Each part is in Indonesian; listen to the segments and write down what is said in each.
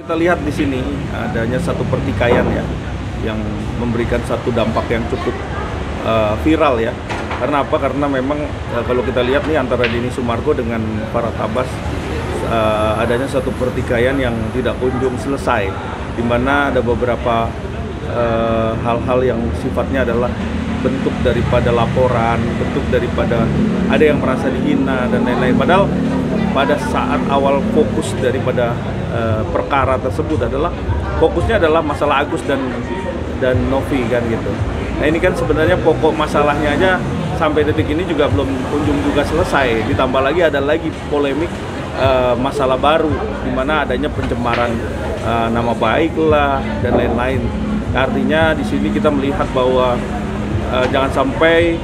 Kita lihat di sini adanya satu pertikaian ya, yang memberikan satu dampak yang cukup viral ya. Karena apa? Karena memang kalau kita lihat nih antara Denny Sumargo dengan para Tabas adanya satu pertikaian yang tidak kunjung selesai, di mana ada beberapa hal-hal yang sifatnya adalah bentuk daripada laporan, bentuk daripada ada yang merasa dihina dan lain-lain. Padahal pada saat awal fokus daripada perkara tersebut adalah fokusnya adalah masalah Agus dan Novi kan gitu. Nah ini kan sebenarnya pokok masalahnya aja sampai detik ini juga belum kunjung juga selesai. Ditambah lagi ada lagi polemik masalah baru di mana adanya pencemaran nama baik lah dan lain-lain. Artinya di sini kita melihat bahwa jangan sampai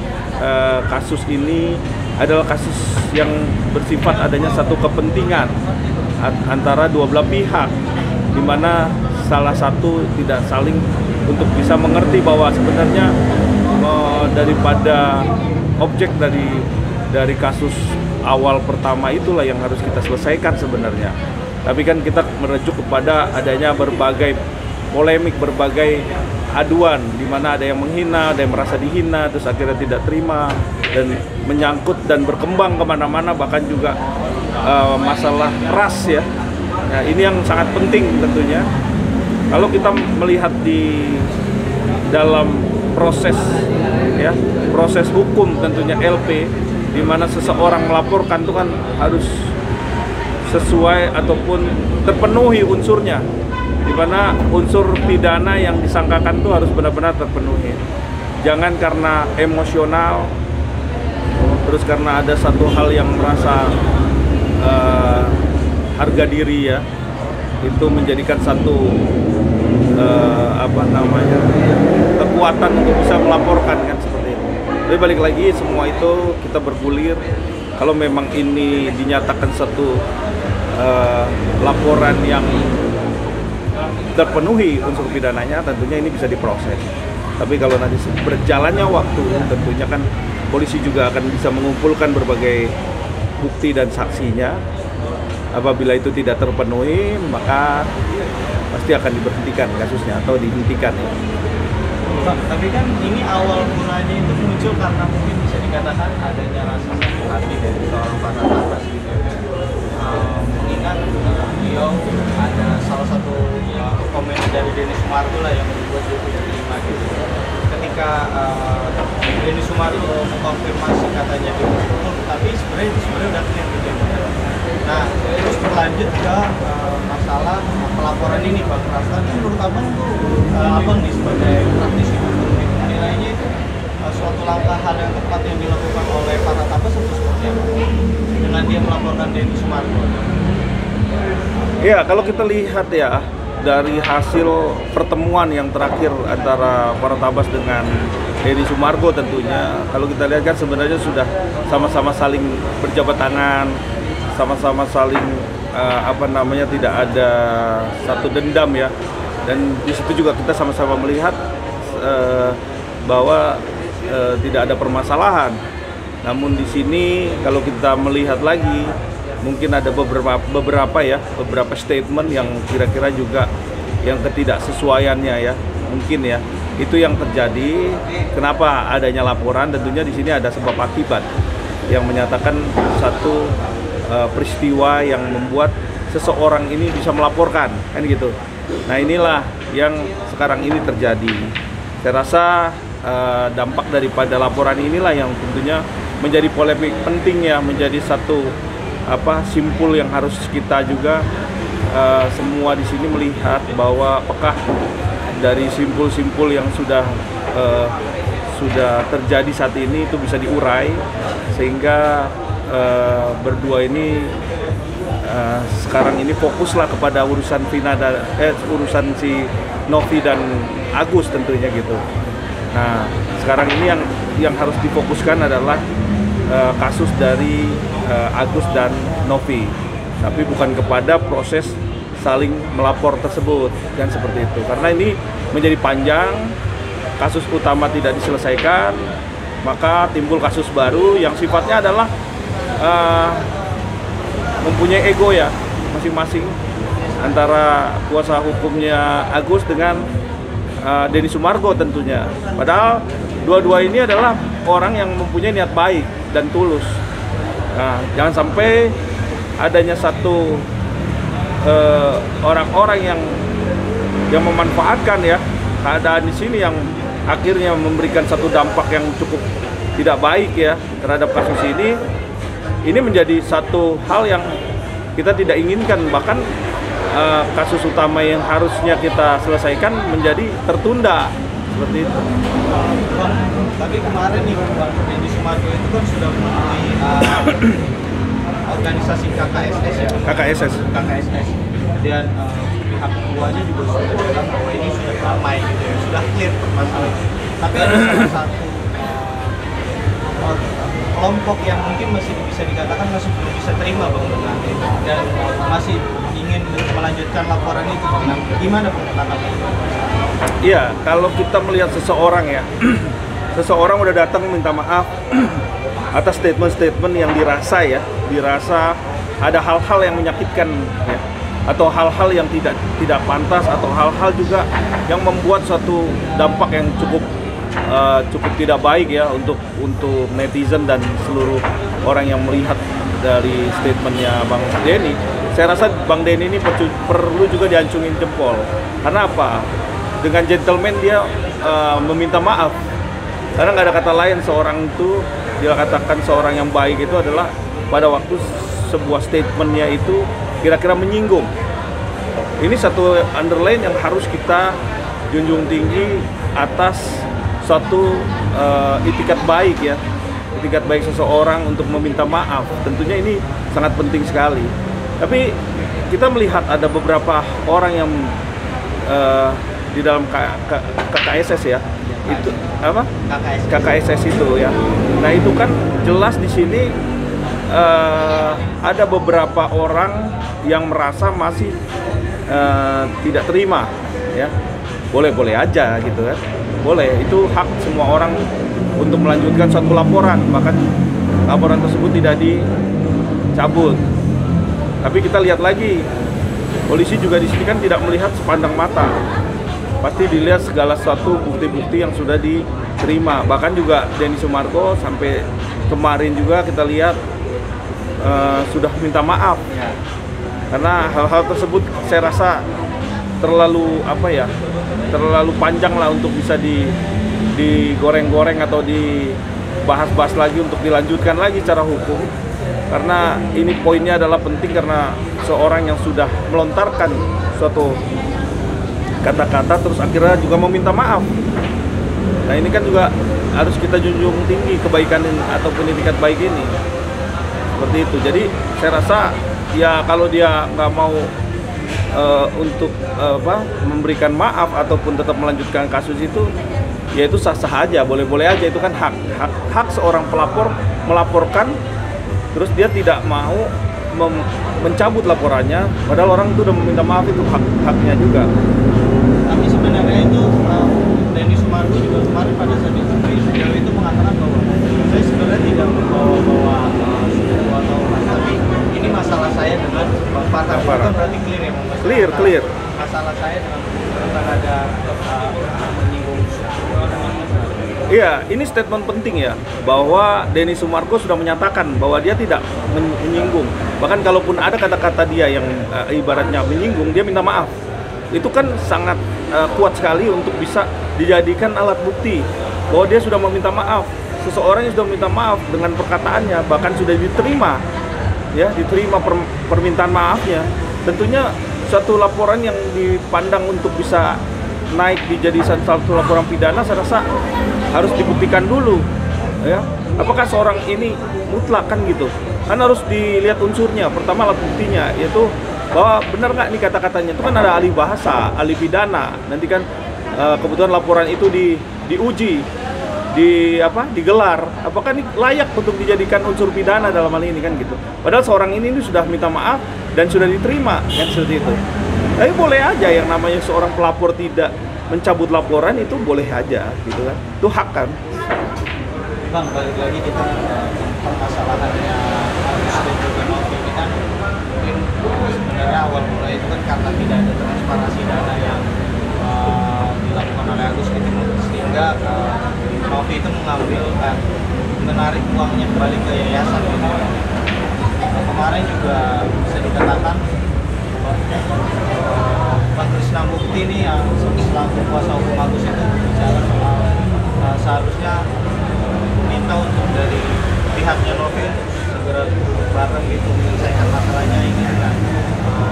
kasus ini adalah kasus yang bersifat adanya satu kepentingan antara dua belah pihak, di mana salah satu tidak saling untuk bisa mengerti bahwa sebenarnya daripada objek dari kasus awal pertama itulah yang harus kita selesaikan sebenarnya. Tapi kan kita merujuk kepada adanya berbagai polemik, berbagai aduan, di mana ada yang menghina, ada yang merasa dihina, terus akhirnya tidak terima dan menyangkut dan berkembang kemana-mana, bahkan juga masalah ras ya. Nah ini yang sangat penting tentunya. Kalau kita melihat di dalam proses ya, proses hukum tentunya LP, di mana seseorang melaporkan itu kan harus sesuai ataupun terpenuhi unsurnya, di mana unsur pidana yang disangkakan itu harus benar-benar terpenuhi. Jangan karena emosional, terus karena ada satu hal yang merasa harga diri ya, itu menjadikan satu kekuatan untuk bisa melaporkan kan seperti itu. Tapi balik lagi semua itu kita bergulir, kalau memang ini dinyatakan satu laporan yang terpenuhi unsur pidananya, tentunya ini bisa diproses. Tapi kalau nanti berjalannya waktu, tentunya kan polisi juga akan bisa mengumpulkan berbagai bukti dan saksinya. Apabila itu tidak terpenuhi, maka pasti akan diberhentikan kasusnya atau dihentikan ya. Pak, tapi kan ini awal mulanya itu muncul karena mungkin bisa dikatakan adanya rasa sakit hati dari seorang Pak Tabas gitu. Mengingat beliau ada salah satu komen dari Denny Sumargo lah yang membuat dia tidak terima gitu. Ketika Denny Sumargo mengkonfirmasi katanya dia bersyukur, tapi sebenarnya itu udah clear gitu. Nah, terus berlanjut ke masalah pelaporan ini Pak Rastan. Menurut Abang nih sebagai praktisi hukum menilainya itu suatu langkah hal yang tepat yang dilakukan oleh para Tabas atau seperti apa dengan dia melaporkan Denny Sumargo? Ya, kalau kita lihat ya dari hasil pertemuan yang terakhir antara para Tabas dengan Denny Sumargo, tentunya kalau kita lihat kan sebenarnya sudah sama-sama saling berjabat tangan, sama-sama saling tidak ada satu dendam ya. Dan di situ juga kita sama-sama melihat bahwa tidak ada permasalahan. Namun di sini kalau kita melihat lagi, mungkin ada beberapa statement yang kira-kira juga yang ketidaksesuaiannya ya, mungkin ya. Itu yang terjadi. Kenapa adanya laporan? Tentunya di sini ada sebab akibat yang menyatakan satu peristiwa yang membuat seseorang ini bisa melaporkan kan gitu. Nah inilah yang sekarang ini terjadi. Saya rasa dampak daripada laporan inilah yang tentunya menjadi polemik penting ya, menjadi satu simpul yang harus kita juga semua di sini melihat bahwa apakah dari simpul-simpul yang sudah terjadi saat ini itu bisa diurai sehingga berdua ini sekarang ini fokuslah kepada urusan urusan si Novi dan Agus tentunya gitu. Nah sekarang ini yang harus difokuskan adalah kasus dari Agus dan Novi, tapi bukan kepada proses saling melapor tersebut kan seperti itu. Karena ini menjadi panjang, kasus utama tidak diselesaikan, maka timbul kasus baru yang sifatnya adalah mempunyai ego ya masing-masing. antara kuasa hukumnya Agus dengan Denny Sumargo tentunya. Padahal dua-dua ini adalah orang yang mempunyai niat baik dan tulus. Nah, jangan sampai adanya satu orang-orang yang memanfaatkan ya keadaan di sini yang akhirnya memberikan satu dampak yang cukup tidak baik ya terhadap kasus ini. Ini menjadi satu hal yang kita tidak inginkan, bahkan kasus utama yang harusnya kita selesaikan menjadi tertunda seperti itu. Tapi kemarin nih Bang Denny Sumargo itu kan sudah melalui organisasi KKSS ya. KKSS. Dan pihak keduanya juga sudah bilang bahwa ini sudah damai gitu ya, sudah clear masalah. Tapi ada salah satu kelompok yang mungkin masih bisa dikatakan masih belum bisa terima Bang dengan itu dan masih ingin melanjutkan laporan itu Bang. Nah, gimana pendapat Bang? Iya, kalau kita melihat seseorang ya, seseorang udah datang minta maaf atas statement-statement yang dirasa ada hal-hal yang menyakitkan ya, atau hal-hal yang tidak pantas, atau hal-hal juga yang membuat suatu dampak yang cukup tidak baik ya untuk netizen dan seluruh orang yang melihat dari statementnya Bang Denny. Saya rasa Bang Denny ini perlu juga diancungin jempol. Karena apa? Dengan gentleman dia meminta maaf. Karena nggak ada kata lain seorang itu dia katakan seorang yang baik itu adalah pada waktu sebuah statementnya itu kira-kira menyinggung. Ini satu underline yang harus kita junjung tinggi atas suatu itikat baik ya, itikat baik seseorang untuk meminta maaf. Tentunya ini sangat penting sekali. Tapi kita melihat ada beberapa orang yang di dalam KKSS ya, itu apa? KKSS itu ya. Nah itu kan jelas di sini ada beberapa orang yang merasa masih tidak terima ya. Boleh-boleh aja gitu kan. Boleh, itu hak semua orang untuk melanjutkan suatu laporan, bahkan laporan tersebut tidak dicabut. Tapi kita lihat lagi, polisi juga di sini kan tidak melihat sepandang mata. Pasti dilihat segala suatu bukti-bukti yang sudah diterima. Bahkan juga Denny Sumargo sampai kemarin juga kita lihat sudah minta maaf. Karena hal-hal tersebut saya rasa terlalu terlalu panjang lah untuk bisa digoreng-goreng atau dibahas-bahas lagi untuk dilanjutkan lagi secara hukum. Karena ini poinnya adalah penting karena seorang yang sudah melontarkan suatu kata-kata terus akhirnya juga meminta maaf. Nah ini kan juga harus kita junjung tinggi kebaikan ataupun itikat baik ini. Seperti itu. Jadi saya rasa ya kalau dia nggak mau untuk memberikan maaf ataupun tetap melanjutkan kasus itu, ya itu sah-sah aja, boleh-boleh aja, itu kan hak seorang pelapor melaporkan terus dia tidak mau mencabut laporannya padahal orang itu udah meminta maaf, itu haknya juga. Tapi sebenarnya itu Denny Sumargo juga kemarin pada saat itu mengatakan bahwa saya sebenarnya tidak membawa-bawa suku atau tapi ini masalah saya dengan Bang Farhan. Itu kan berarti clear ya Bang? Clear. Masalah saya dengan bukan ada menyinggung suku. Iya, ini statement penting ya, bahwa Denny Sumargo sudah menyatakan bahwa dia tidak menyinggung. Bahkan kalaupun ada kata-kata dia yang ibaratnya menyinggung, dia minta maaf. Itu kan sangat kuat sekali untuk bisa dijadikan alat bukti bahwa dia sudah meminta maaf. Seseorang yang sudah meminta maaf dengan perkataannya, bahkan sudah diterima permintaan maafnya. Tentunya suatu laporan yang dipandang untuk bisa naik dijadikan satu laporan pidana, saya rasa harus dibuktikan dulu ya. Apakah seorang ini mutlak kan gitu, kan harus dilihat unsurnya. Pertama alat buktinya, yaitu bahwa benar nggak nih kata-katanya. Itu kan ada ahli bahasa, ahli pidana, nanti kan kebetulan laporan itu diuji, digelar, apakah ini layak untuk dijadikan unsur pidana dalam hal ini kan gitu. Padahal seorang ini sudah minta maaf dan sudah diterima yang seperti itu. Tapi boleh aja yang namanya seorang pelapor tidak mencabut laporan, itu boleh aja gitu kan, itu hak kan. Bang, balik lagi kita permasalahannya Agus dan juga Novi ini kan mungkin sebenarnya sebenarnya awal mulai itu kan karena tidak ada transparansi dana yang dilakukan oleh Agus gitu, sehingga Novi itu menarik uangnya kembali ke yayasan gitu. Kemarin juga bisa dikatakan Pak Krisna Mukti ini yang selaku kuasa hukum Agus itu bicara soal seharusnya minta untuk dari pihaknya Novi untuk segera duduk bareng gitu menyelesaikan masalahnya ini dengan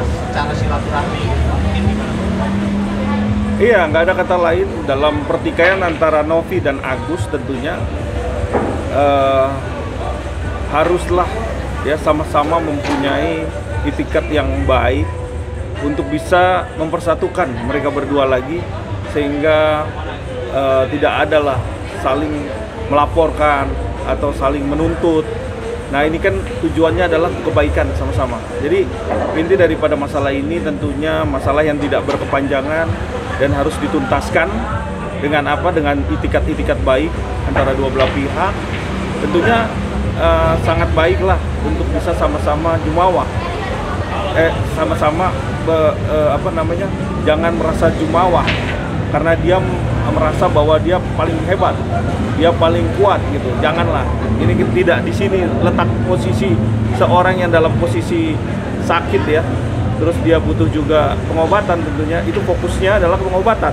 secara silaturahmi gitu. Mungkin gimana? Iya, nggak ada kata lain dalam pertikaian antara Novi dan Agus tentunya haruslah ya sama-sama mempunyai itikat yang baik untuk bisa mempersatukan mereka berdua lagi sehingga tidak adalah saling melaporkan atau saling menuntut. Nah ini kan tujuannya adalah kebaikan sama-sama. Jadi inti daripada masalah ini tentunya masalah yang tidak berkepanjangan dan harus dituntaskan dengan apa? Dengan itikat-itikat baik antara dua belah pihak. Tentunya sangat baiklah untuk bisa sama-sama jumawa, sama-sama jangan merasa jumawa karena dia merasa bahwa dia paling hebat, dia paling kuat gitu. Janganlah. Ini tidak di sini letak posisi seorang yang dalam posisi sakit ya. Terus dia butuh juga pengobatan tentunya. Itu fokusnya adalah pengobatan.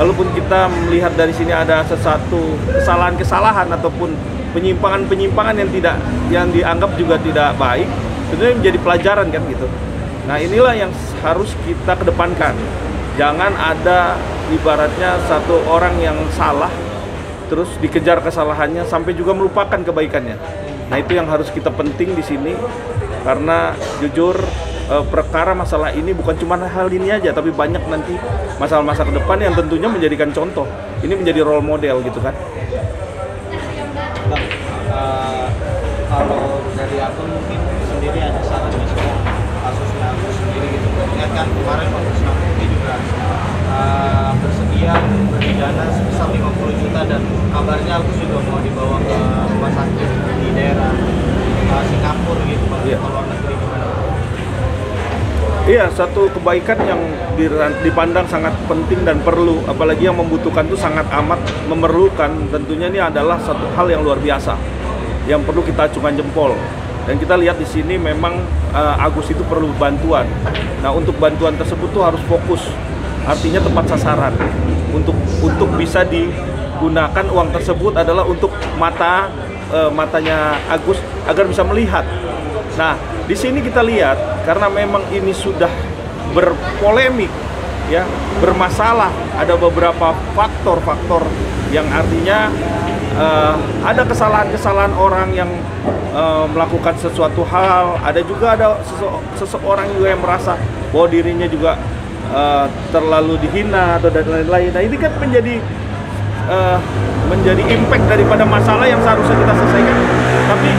Kalaupun kita melihat dari sini ada sesuatu kesalahan-kesalahan ataupun penyimpangan-penyimpangan yang dianggap juga tidak baik, tentunya menjadi pelajaran kan gitu. Nah inilah yang harus kita kedepankan. Jangan ada ibaratnya satu orang yang salah terus dikejar kesalahannya sampai juga melupakan kebaikannya. Nah itu yang harus kita penting di sini karena jujur perkara masalah ini bukan cuma hal ini aja, tapi banyak nanti masalah-masalah ke depan yang tentunya menjadikan contoh. Ini menjadi role model gitu kan. Bang, kalau dari aku mungkin sendiri ada saran soal kasusnya aku sendiri gitu. Ingat kan kemarin Pak Krisna Mukti juga bersedia memberi dana sebesar 50 juta dan kabarnya aku juga mau dibawa ke rumah sakit di daerah Singapura gitu Pak, ke luar negeri gimana? Iya, satu kebaikan yang dipandang sangat penting dan perlu, apalagi yang membutuhkan itu sangat amat memerlukan. Tentunya ini adalah satu hal yang luar biasa, yang perlu kita acungkan jempol. Dan kita lihat di sini memang Agus itu perlu bantuan. Nah, untuk bantuan tersebut tuh harus fokus, artinya tepat sasaran. Untuk bisa digunakan uang tersebut adalah untuk matanya Agus agar bisa melihat. Nah, di sini kita lihat karena memang ini sudah berpolemik, ya, bermasalah. Ada beberapa faktor-faktor yang artinya ada kesalahan-kesalahan orang yang melakukan sesuatu hal. Ada juga seseorang juga yang merasa bahwa dirinya juga terlalu dihina atau dan lain-lain. Nah, ini kan menjadi impact daripada masalah yang seharusnya kita selesaikan, tapi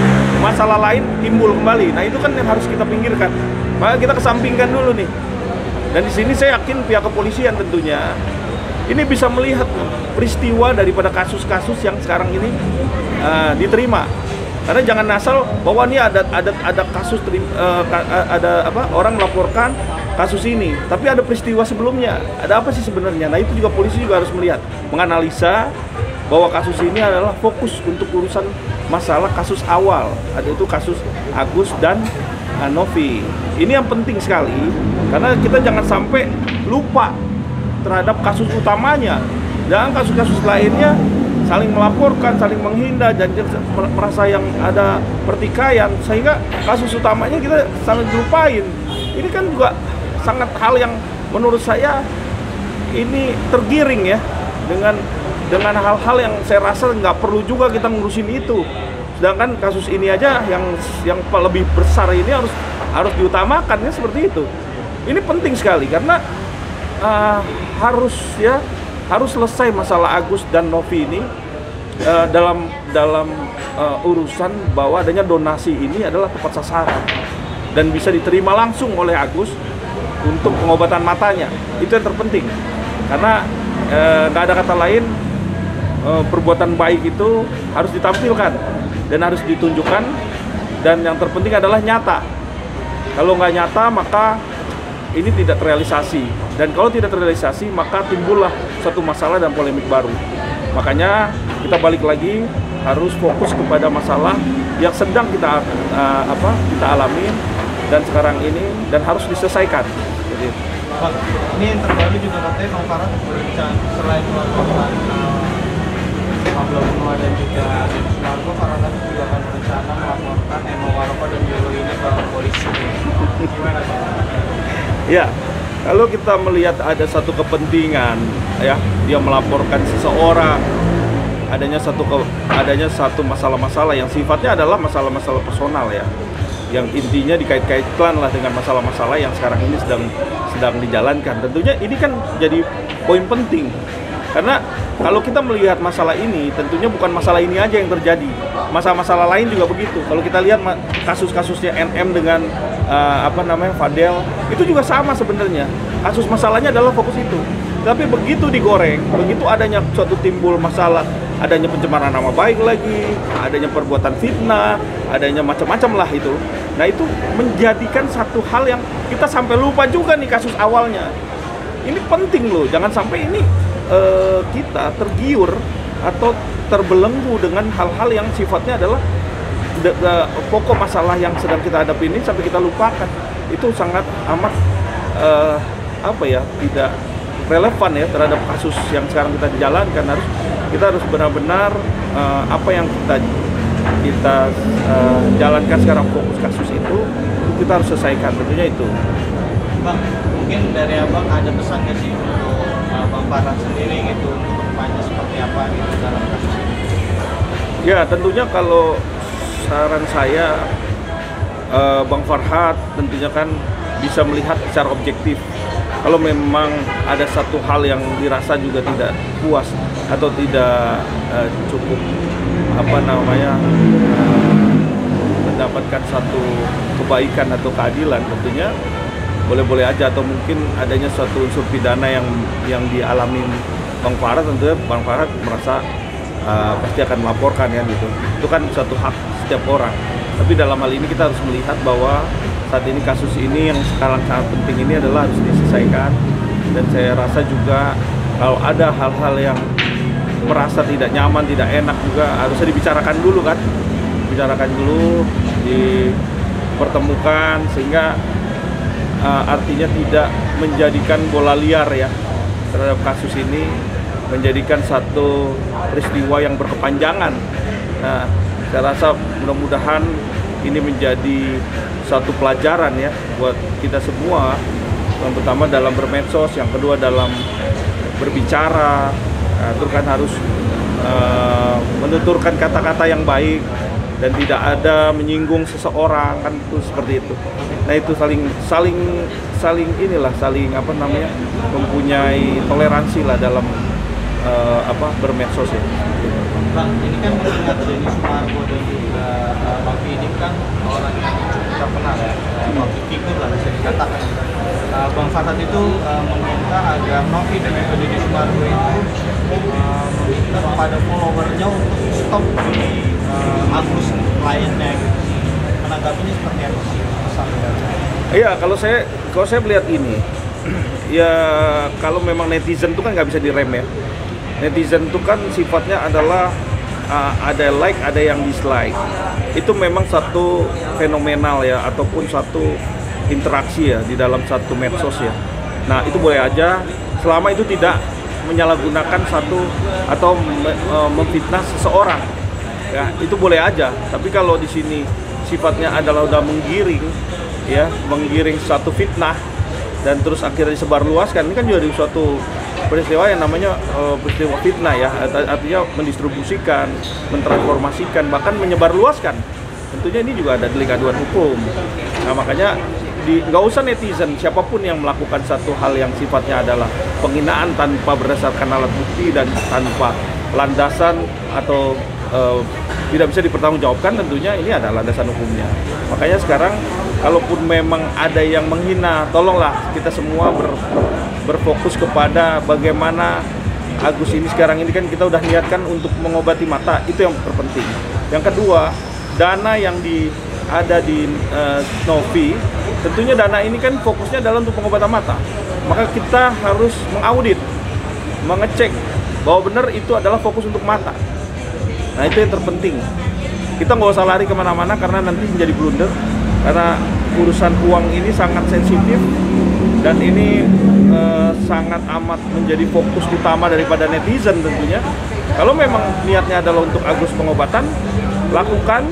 masalah lain timbul kembali. Nah itu kan yang harus kita pinggirkan. Maka kita kesampingkan dulu nih. Dan di sini saya yakin pihak kepolisian tentunya ini bisa melihat peristiwa daripada kasus-kasus yang sekarang ini diterima. Karena jangan asal bahwa ini ada kasus orang melaporkan kasus ini, tapi ada peristiwa sebelumnya. Ada apa sih sebenarnya? Nah itu juga polisi juga harus melihat, menganalisa bahwa kasus ini adalah fokus untuk urusan masalah kasus awal. Ada itu kasus Agus dan Novi. Ini yang penting sekali karena kita jangan sampai lupa terhadap kasus utamanya. Dan kasus-kasus lainnya saling melaporkan, saling menghina, dan merasa yang ada pertikaian sehingga kasus utamanya kita sangat lupain. Ini kan juga sangat hal yang menurut saya ini tergiring ya dengan hal-hal yang saya rasa nggak perlu juga kita ngurusin itu. Sedangkan kasus ini aja yang lebih besar ini harus diutamakan ya, seperti itu. Ini penting sekali karena harus selesai masalah Agus dan Novi ini dalam urusan bahwa adanya donasi ini adalah tepat sasaran dan bisa diterima langsung oleh Agus untuk pengobatan matanya. Itu yang terpenting karena nggak ada kata lain, perbuatan baik itu harus ditampilkan dan harus ditunjukkan, dan yang terpenting adalah nyata. Kalau nggak nyata maka ini tidak terrealisasi. Dan kalau tidak terrealisasi, maka timbullah suatu masalah dan polemik baru. Makanya kita balik lagi harus fokus kepada masalah yang sedang kita alami dan sekarang ini dan harus diselesaikan. Jadi, Bang, ini yang terbaru juga katanya Bang Farhat berencana selain melakukan Pablo Benua dan juga Deddy Sumargo, Farhat juga akan berencana melaporkan Emma Waroka dan Yolo ini ke polisi. Gimana Bang? ya, kalau kita melihat ada satu kepentingan, ya, dia melaporkan seseorang, adanya satu masalah-masalah yang sifatnya adalah masalah-masalah personal ya, yang intinya dikait-kaitkan lah dengan masalah-masalah yang sekarang ini sedang dijalankan. Tentunya ini kan jadi poin penting, karena kalau kita melihat masalah ini, tentunya bukan masalah ini aja yang terjadi, masalah-masalah lain juga begitu. Kalau kita lihat kasus-kasusnya NM dengan Fadel, itu juga sama sebenarnya. Kasus masalahnya adalah fokus itu. Tapi begitu digoreng, begitu adanya suatu timbul masalah, adanya pencemaran nama baik lagi, adanya perbuatan fitnah, adanya macam-macam lah itu. Nah itu menjadikan satu hal yang kita sampai lupa juga nih kasus awalnya. Ini penting loh, jangan sampai ini kita tergiur atau terbelenggu dengan hal-hal yang sifatnya adalah pokok masalah yang sedang kita hadapi ini sampai kita lupakan. Itu sangat amat tidak relevan ya terhadap kasus yang sekarang kita dijalankan. Kita harus benar-benar apa yang kita jalankan sekarang, fokus kasus itu kita harus selesaikan, tentunya itu. Bang, mungkin dari Abang ada pesan nggak sih untuk Bang Farhat sendiri gitu, untuk kedepannya seperti apa gitu dalam kasus ini? Ya tentunya kalau saran saya, Bang Farhat tentunya kan bisa melihat secara objektif. Kalau memang ada satu hal yang dirasa juga tidak puas atau tidak cukup mendapatkan satu kebaikan atau keadilan, tentunya boleh-boleh aja, atau mungkin adanya suatu unsur pidana yang dialami Bang Farhat, tentunya Bang Farhat merasa pasti akan melaporkan ya gitu. Itu kan suatu hak setiap orang. Tapi dalam hal ini kita harus melihat bahwa saat ini kasus ini yang sekarang sangat penting ini adalah harus diselesaikan. Dan saya rasa juga kalau ada hal-hal yang merasa tidak nyaman, tidak enak juga harusnya dibicarakan dulu kan. Bicarakan dulu, dipertemukan, sehingga artinya tidak menjadikan bola liar ya terhadap kasus ini, menjadikan satu peristiwa yang berkepanjangan. Nah, saya rasa mudah-mudahan ini menjadi satu pelajaran ya buat kita semua, yang pertama dalam bermedsos, yang kedua dalam berbicara. Nah, itu kan harus menuturkan kata-kata yang baik dan tidak ada menyinggung seseorang, kan itu seperti itu. Nah itu saling mempunyai toleransi lah dalam bermedsos ya. Bang, ini kan mengingat Deddy Sumargo dan juga Novi ini kan orang yang cukup terkenal ya, public figure lah bisa dikatakan. Bang Farhat itu meminta agar Novi dan juga Deddy Sumargo itu meminta kepada followernya untuk stop di Agus kliennya gitu. Menanggapinya seperti apa sih? Iya, kalau saya melihat ini, ya kalau memang netizen itu kan nggak bisa direm ya. Netizen itu kan sifatnya adalah ada like, ada yang dislike. Itu memang satu fenomenal ya, ataupun satu interaksi ya di dalam satu medsos ya. Nah itu boleh aja, selama itu tidak menyalahgunakan satu atau memfitnah seseorang. Ya itu boleh aja. Tapi kalau di sini sifatnya adalah udah menggiring satu fitnah dan terus akhirnya disebarluaskan, ini kan juga di suatu peristiwa yang namanya peristiwa fitnah ya, artinya mendistribusikan, mentransformasikan, bahkan menyebarluaskan. Tentunya ini juga ada delik aduan hukum. Nah makanya nggak usah netizen, siapapun yang melakukan satu hal yang sifatnya adalah penghinaan tanpa berdasarkan alat bukti dan tanpa landasan atau tidak bisa dipertanggungjawabkan, tentunya ini ada landasan hukumnya. Makanya sekarang kalaupun memang ada yang menghina, tolonglah kita semua berfokus kepada bagaimana Agus ini sekarang ini kan kita udah niatkan untuk mengobati mata, itu yang terpenting. Yang kedua, dana yang ada di Novi, tentunya dana ini kan fokusnya adalah untuk pengobatan mata. Maka kita harus mengaudit, mengecek bahwa benar itu adalah fokus untuk mata. Nah itu yang terpenting. Kita nggak usah lari kemana-mana karena nanti menjadi blunder. Karena urusan uang ini sangat sensitif dan ini sangat amat menjadi fokus utama daripada netizen tentunya. Kalau memang niatnya adalah untuk agus pengobatan, lakukan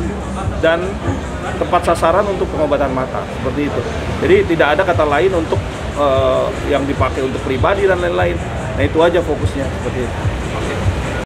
dan tepat sasaran untuk pengobatan mata, seperti itu. Jadi tidak ada kata lain untuk yang dipakai untuk pribadi dan lain-lain. Nah itu aja fokusnya seperti itu.